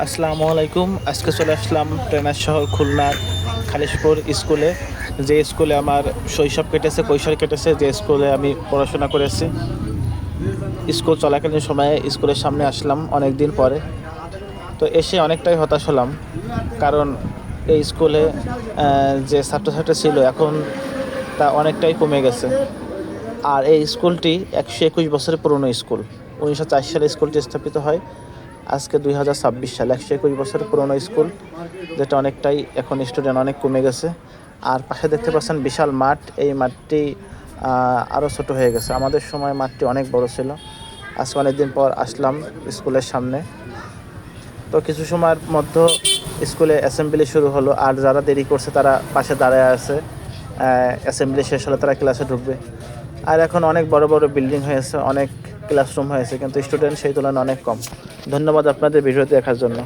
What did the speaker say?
আসসালামু আলাইকুম। আজকে চলে আসলাম ট্রেনার শহর খুলনার খালিশপুর স্কুলে, যে স্কুলে আমার শৈশব কেটেছে, কৈশোর কেটেছে, যে স্কুলে আমি পড়াশোনা করেছি। স্কুল চলাকালীন সময়ে স্কুলের সামনে আসলাম অনেক দিন পরে। তো এসে অনেকটাই হতাশ হলাম, কারণ এই স্কুলে যে ছাত্রছাত্রী ছিল এখন তা অনেকটাই কমে গেছে। আর এই স্কুলটি 121 বছরের পুরনো স্কুল। 1904 সালে স্কুলটি স্থাপিত হয়। আজকে 2026 সাল, 121 বছরের পুরনো স্কুল, যেটা অনেকটাই এখন স্টুডেন্ট অনেক কমে গেছে। আর পাশে দেখতে পাচ্ছেন বিশাল মাঠ। এই মাঠটি আরও ছোট হয়ে গেছে। আমাদের সময় মাঠটি অনেক বড় ছিল। আজকে অনেকদিন পর আসলাম স্কুলের সামনে। তো কিছু সময়ের মধ্যে স্কুলে অ্যাসেম্বলি শুরু হলো, আর যারা দেরি করছে তারা পাশে দাঁড়ায় আছে। অ্যাসেম্বলি শেষ হলে তারা ক্লাসে ঢুকবে। আর এখন অনেক বড় বড় বিল্ডিং হয়েছে, অনেক ক্লাসরুম হয়েছে, কিন্তু স্টুডেন্ট সেই তুলনায় অনেক কম। ধন্যবাদ আপনাদের ভিডিও দেখার জন্য।